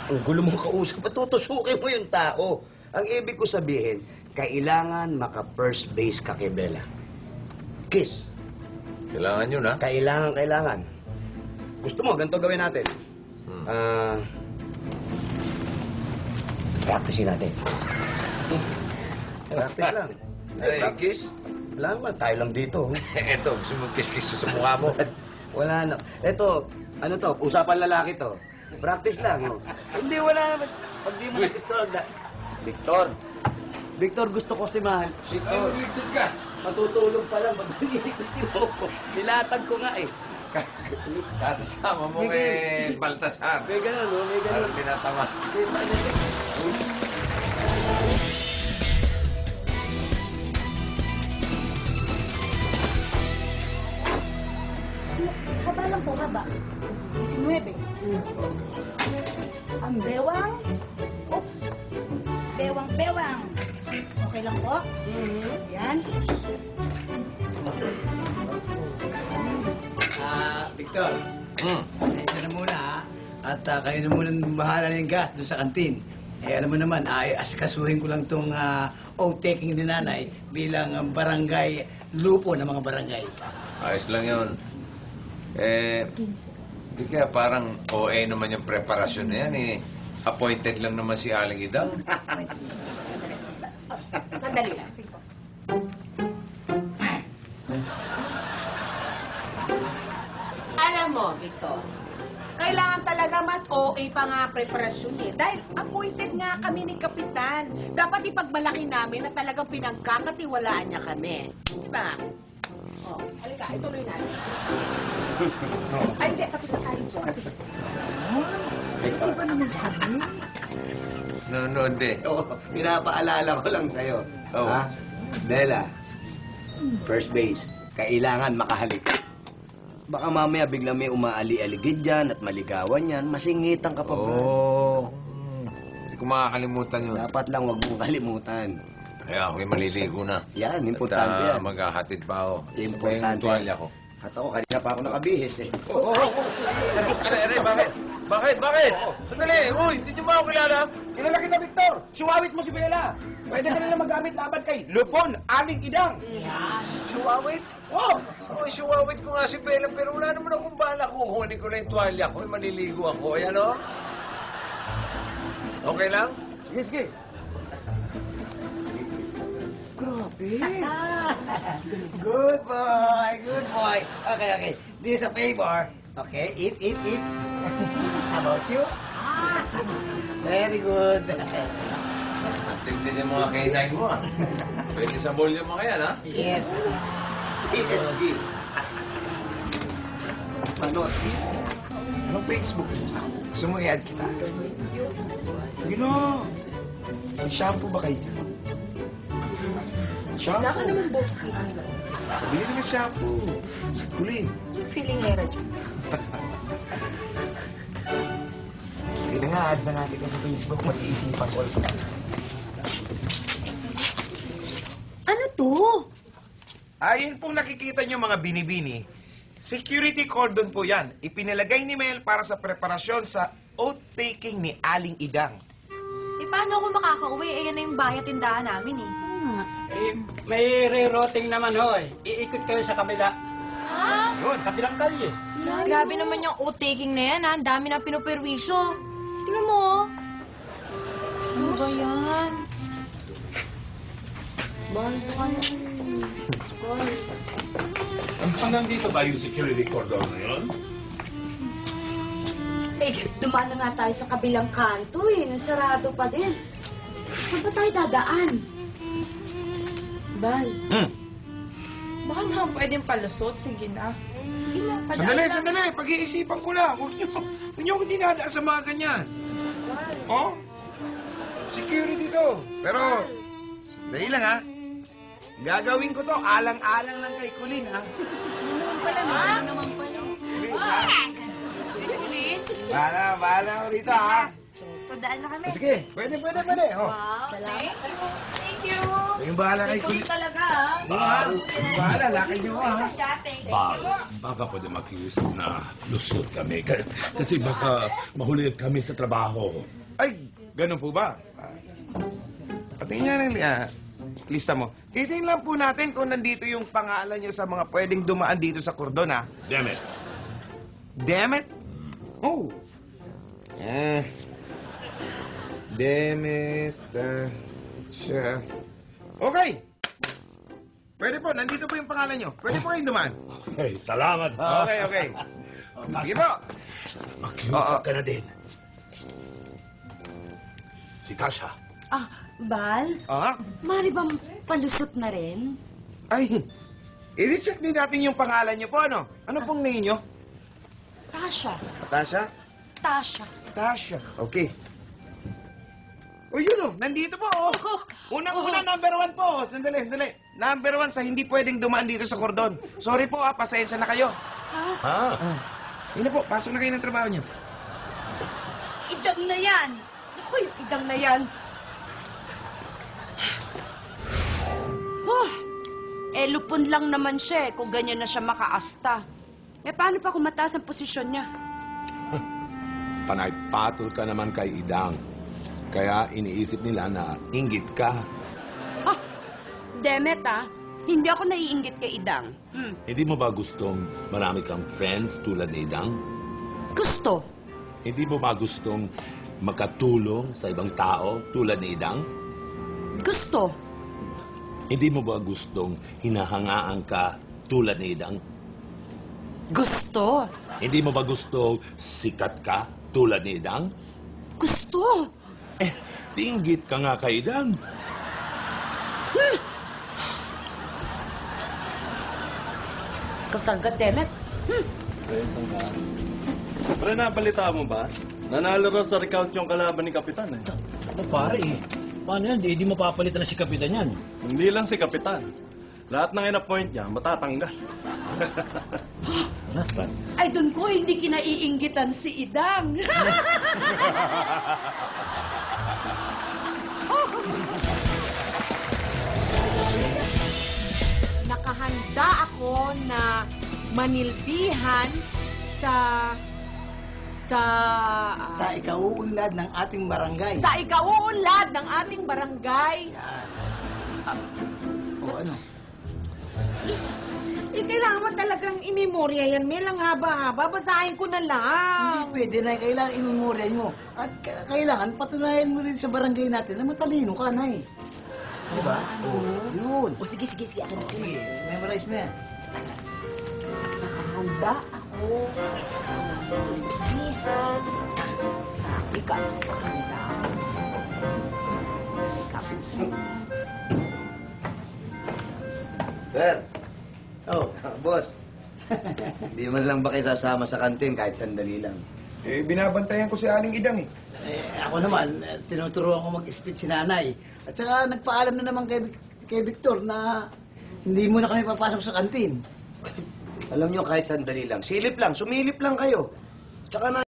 Ang gulo mong kausap, patutusukin mo yung tao. Ang ibig ko sabihin, kailangan maka-first base ka kay Bella. Kiss. Kailangan yun, ha? Kailangan. Gusto mo, ganito gawin natin. Practicein natin. Practice lang. Ay, kiss? Wala naman, tayo lang dito. Eto, gusto mo kiss-kiss sa mukha mo. Wala na. Eto, ano to, usapan lalaki to. Practice lang, no? Hindi, wala naman. Pag di mo na Victor, gusto ko si Mahal. Ay, magligtod ka. Matutulog pa lang. Magligtod mo ko. Nilatag ko nga eh. Kasasama mo kay Baltasar. May ganun, no? May ganun. Parang tinatama. Kabalang po haba. 19. Ang bewang. Oops. Bewang. Okay lang po? Yan. Victor, pasensya na muna ha. At kayo na muna bahala ng gas doon sa kantin. Eh, alam mo naman, asikasuhin ko lang itong oath-taking ni nanay bilang barangay lupo ng mga barangay. Ayos lang yun. Di kaya parang OA naman yung preparasyon na yan, eh. Appointed lang naman si Aling Idang. Sandali lang. Sige po. Alam mo, Victor, kailangan talaga mas OA pa nga preparasyon eh. Dahil appointed nga kami ni Kapitan. Dapat ipagmalaki namin na talagang pinagkakatiwalaan niya kami. Diba? Oh, halika, ituloy natin. Ay, hindi. Tapos na tayo dyan. Sige. Hindi ba naman sabi? Nanonood eh. Oo, pinapaalala ko lang sa'yo. Oo. Ha? Bella, first base, kailangan makahalik. Baka mamaya biglang may umaali-aligid dyan at maligawan yan, masingitan ka pa, bro. Oo. Hindi ko makakalimutan yun. Dapat lang wag mong kalimutan. Kaya ako'y maliligo na. Yan, importante yan. Maghahatid pa ako. Importante. Yung tuwalya ko. At ako, kanina pa ako nakabihis eh. Aray, bakit? Bakit? Sandali! Uy, hindi niyo ba ako kilala? Kilala kita, Victor! Suwawit mo si Bella! Pwede ka nila magamit laban kay Lupon, Aling Idang! Suwawit? Oh! Uy, suwawit ko nga si Bella, pero wala naman akong bala. Kukunin ko na yung tuwalya ko. Maliligo ako. Ayan, o. Okay lang? Sige. Grabe! Good boy! Okay. This is a favor. Okay, eat. How about you? Very good. Tignan yung mga kainain mo, ah. Pwede sa bolyo mo kaya, ha? Yes. PSG. Manood. Anong Facebook? Gusto mo i-add kita? Sige na. May shampoo ba kayo dyan? Shampoo? Wala ka naman bukit. Bili naman shampoo. Sigulin. Feeling era dyan. Sige na nga, add na natin ka sa Facebook. Mag-iisipan ko. Ano to? Ayun pong nakikita nyo mga binibini. Security cordon po yan. Ipinalagay ni Mel para sa preparasyon sa oath-taking ni Aling Idang. Eh, paano ako makakauwi? Eh, yan na yung bahay at tindahan namin, eh. Eh, may rerouting naman ho eh. Iikot kayo sa kabila. Ha? Yun, kabilang kalye. Grabe naman yung oath-taking na yan, ha? Ang dami na pinuperwisyo. Tingnan mo, oh. Ano ba yan? Hanggang dito ba yung security cordon na yun? Eh, dumaan na nga tayo sa kabilang kanto eh. Nasarado pa din. Saan ba tayo dadaan? Bal. Baka naman pwedeng palusot. Sige na. Sige na, Sandali. Pag-iisipan ko lang. Huwag nyo akong dinadaan sa mga ganyan. Oh? Security to. Pero, dali lang ha. Gagawin ko to. Alang-alang lang kay Colleen ha. Okay, ha? Bahala ako rito ha. So, daan na kami. Sige, pwede. Oh. Wow, thank you. Yung bahala kay Ikaw Kuya. din talaga, ha? Di ba? Yung bahala, lakad nyo ha. Baka pwede makiusap na lusot kami. Kasi baka mahuli kami sa trabaho. Ay, ganun po ba? Patingin nga ng lista mo. Titingnan lang po natin kung nandito yung pangalan nyo sa mga pwedeng dumaan dito sa kordon, ha? Damn it. Damn it! Oh! Damn it. Siya. Okay! Pwede po, nandito po yung pangalan nyo. Pwede po kayong dumaan. Okay, salamat ha. Okay. Sige po. Makiusap ka na din. Si Tasha. Ah, Bal? Ah? Mari bang palusot na rin? Ay, i-check din natin yung pangalan nyo po, ano? Ano pong name nyo? Tasha. Tasha? Tasha. Tasha. Okay. O yun nandito po oh. Unang-una, number 1 po. Sandali. Number 1 sa hindi pwedeng dumaan dito sa kordon. Sorry po pasensya na kayo. Ah. Yun na po, pasok na kayo ng trabaho nyo. Idang na yan! Ako yung idang na yan! Lupon lang naman siya kung ganyan na siya makaasta. Paano pa kung mataas ang posisyon niya? Panay patol ka naman kay Idang. Kaya iniisip nila na inggit ka. Demet hindi ako naiinggit kay Idang. Hindi mo ba gustong marami kang friends tulad ni Idang? Gusto. Hindi mo ba gustong makatulong sa ibang tao tulad ni Idang? Gusto. Hindi mo ba gustong hinahangaan ka tulad ni Idang? Gusto. Hindi mo ba gustong sikat ka tulad ni Idang? Gusto. Tinggit ka nga kay Idang. Katanggat, Demet. Pre, nabalita mo ba? Nanalo raw sa recount yung kalaban ni Kapitan eh. Ano pare Paano yan? Di mapapalitan na si Kapitan yan. Hindi lang si Kapitan. Lahat ng in-appoint niya, matatanggal. Ay, doon ko hindi kinaiinggitan si Idang. Nakahanda ako na manilbihan sa Sa ikauunlad ng ating barangay. sa ikauunlad ng ating barangay. O ano? Kailangan mo talagang imemorya yan. May lang haba-haba. Basahin ko na lang. Hindi pwede na. Kailangan imemoryan mo. At kailangan patunayan mo rin sa barangay natin na matalino ka na eh. Diba? Yun. O, sige. Akin. Sige, memorize mo yan. Nakahanda ako ng manilbihan sa ikauunlad. Sir. Oh, boss. Hindi man lang ba kayo sasama sa kantin kahit sandali lang? Binabantayan ko si Aling Idang eh. Ako naman, tinuturuan ko mag-speech si nanay. At saka nagpaalam na naman kay Victor na hindi mo na kami papasok sa kantin. Alam nyo, kahit sandali lang. Silip lang, sumilip lang kayo. Tsaka na